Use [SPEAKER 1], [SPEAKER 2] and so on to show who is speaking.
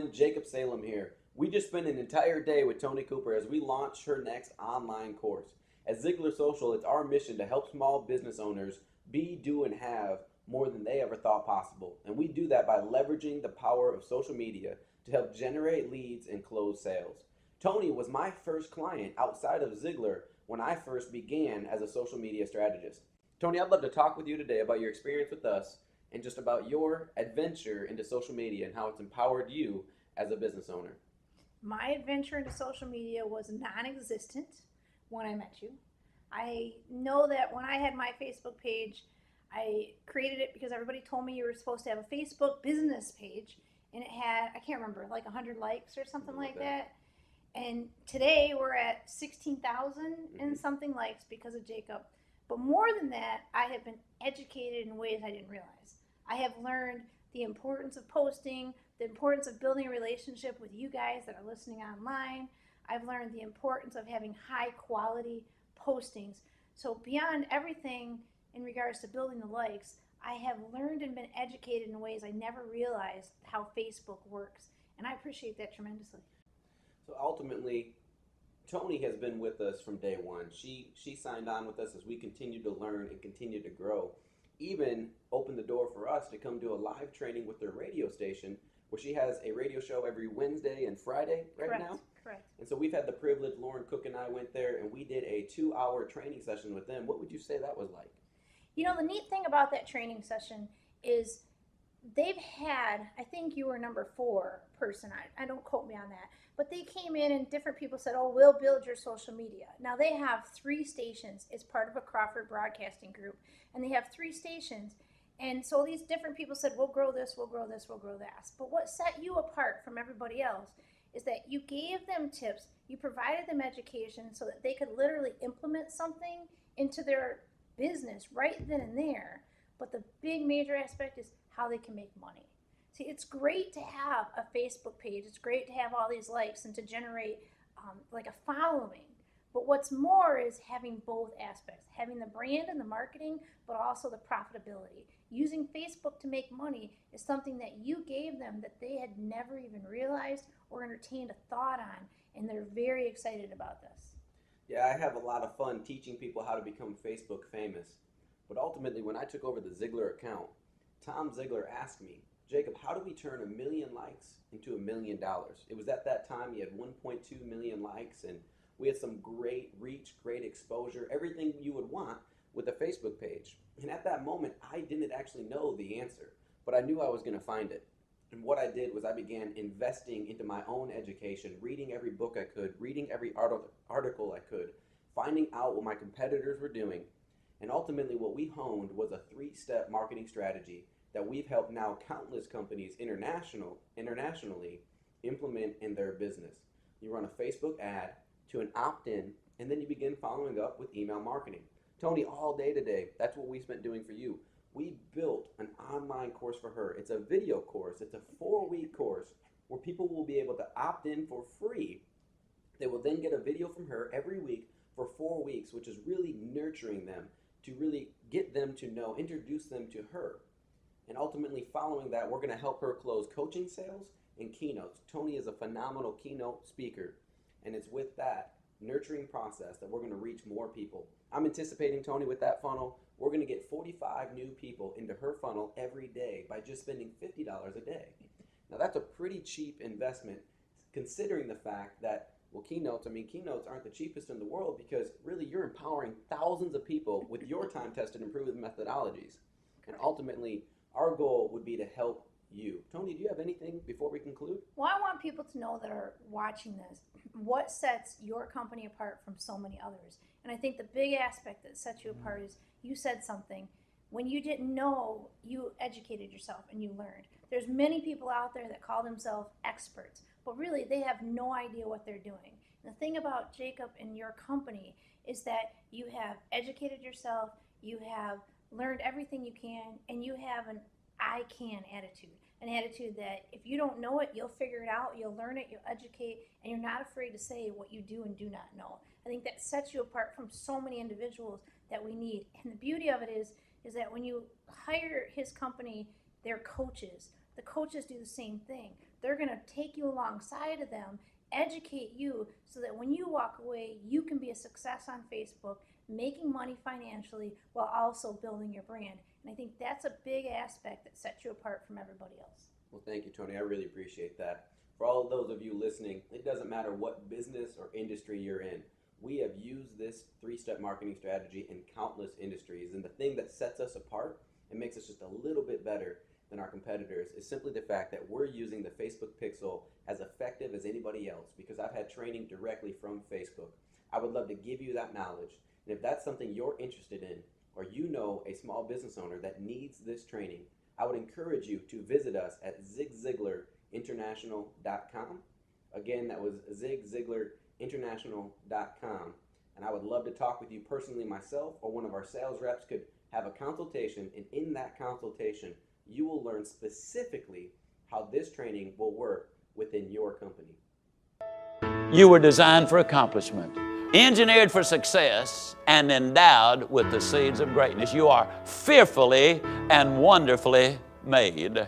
[SPEAKER 1] everyone, Jacob Salem here. We just spent an entire day with Toni Cooper as we launched her next online course. At Ziglar Social, it's our mission to help small business owners be, do, and have more than they ever thought possible. And we do that by leveraging the power of social media to help generate leads and close sales. Toni was my first client outside of Ziglar when I first began as a social media strategist. Toni, I'd love to talk with you today about your experience with us and just about your adventure into social media and how it's empowered you as a business owner.
[SPEAKER 2] My adventure into social media was non-existent when I met you. I know that when I had my Facebook page, I created it because everybody told me you were supposed to have a Facebook business page, and it had, I can't remember, like 100 likes or something like that. And today we're at 16,000 and something likes because of Jacob. But more than that, I have been educated in ways I didn't realize. I have learned the importance of posting, the importance of building a relationship with you guys that are listening online. I've learned the importance of having high quality postings. So beyond everything in regards to building the likes, I have learned and been educated in ways I never realized how Facebook works. And I appreciate that tremendously.
[SPEAKER 1] So ultimately, Toni has been with us from day one. She signed on with us as we continue to learn and continue to grow. Even opened the door for us to come do a live training with their radio station, where she has a radio show every Wednesday and Friday now.
[SPEAKER 2] Correct.
[SPEAKER 1] And so we've had the privilege, Lauren Cook and I went there and we did a 2-hour training session with them. What would you say that was like?
[SPEAKER 2] You know, the neat thing about that training session is they've had, I think you were number 4 person, I don't quote me on that, but they came in and different people said, oh, we'll build your social media. Now they have 3 stations as part of a Crawford broadcasting group, and they have 3 stations. And so these different people said, we'll grow this, we'll grow this, we'll grow that. But what set you apart from everybody else is that you gave them tips, you provided them education so that they could literally implement something into their business right then and there. But the big major aspect is how they can make money. See, it's great to have a Facebook page. It's great to have all these likes and to generate like a following. But what's more is having both aspects, having the brand and the marketing, but also the profitability. Using Facebook to make money is something that you gave them that they had never even realized or entertained a thought on, and they're very excited about this.
[SPEAKER 1] Yeah, I have a lot of fun teaching people how to become Facebook famous. But ultimately, when I took over the Ziglar account, Tom Ziglar asked me, Jacob, how do we turn 1 million likes into $1 million? It was at that time he had 1.2 million likes, and we had some great reach, great exposure, everything you would want with a Facebook page. And at that moment, I didn't actually know the answer, but I knew I was going to find it. And what I did was I began investing into my own education, reading every book I could, reading every article I could, finding out what my competitors were doing. And ultimately what we honed was a 3-step marketing strategy that we've helped now countless companies internationally implement in their business. You run a Facebook ad to an opt-in, and then you begin following up with email marketing. Toni, all day today, that's what we spent doing for you. We built an online course for her. It's a video course. It's a 4-week course where people will be able to opt in for free. They will then get a video from her every week for 4 weeks, which is really nurturing them to really get them to know, introduce them to her. And ultimately following that, we're going to help her close coaching sales and keynotes. Toni is a phenomenal keynote speaker, and it's with that nurturing process that we're going to reach more people. I'm anticipating, Toni, with that funnel, we're going to get 45 new people into her funnel every day by just spending $50 a day. Now that's a pretty cheap investment considering the fact that, well, keynotes aren't the cheapest in the world because really you're empowering thousands of people with your time-tested and proven methodologies. And ultimately, our goal would be to help you. Toni, do you have anything before we conclude?
[SPEAKER 2] Well, I want people to know that are watching this, what sets your company apart from so many others. And I think the big aspect that sets you apart is you said something. When you didn't know, you educated yourself and you learned. There's many people out there that call themselves experts, but really they have no idea what they're doing. And the thing about Jacob and your company is that you have educated yourself, you have learned everything you can, and you have an I can attitude. An attitude that if you don't know it, you'll figure it out, you'll learn it, you'll educate, and you're not afraid to say what you do and do not know. I think that sets you apart from so many individuals that we need. And the beauty of it is that when you hire his company, they're coaches. The coaches do the same thing. They're going to take you alongside of them, educate you so that when you walk away, you can be a success on Facebook, making money financially while also building your brand. And I think that's a big aspect that sets you apart from everybody else.
[SPEAKER 1] Well, thank you, Toni. I really appreciate that. For all of those of you listening, it doesn't matter what business or industry you're in. We have used this 3-step marketing strategy in countless industries. And the thing that sets us apart and makes us just a little bit better than our competitors is simply the fact that we're using the Facebook pixel as effective as anybody else, because I've had training directly from Facebook. I would love to give you that knowledge. And if that's something you're interested in, or you know a small business owner that needs this training, I would encourage you to visit us at zigziglarinternational.com. Again, that was zigziglarinternational.com. And I would love to talk with you personally myself, or one of our sales reps could have a consultation, and in that consultation, you will learn specifically how this training will work within your company.
[SPEAKER 3] You were designed for accomplishment, engineered for success, and endowed with the seeds of greatness. You are fearfully and wonderfully made.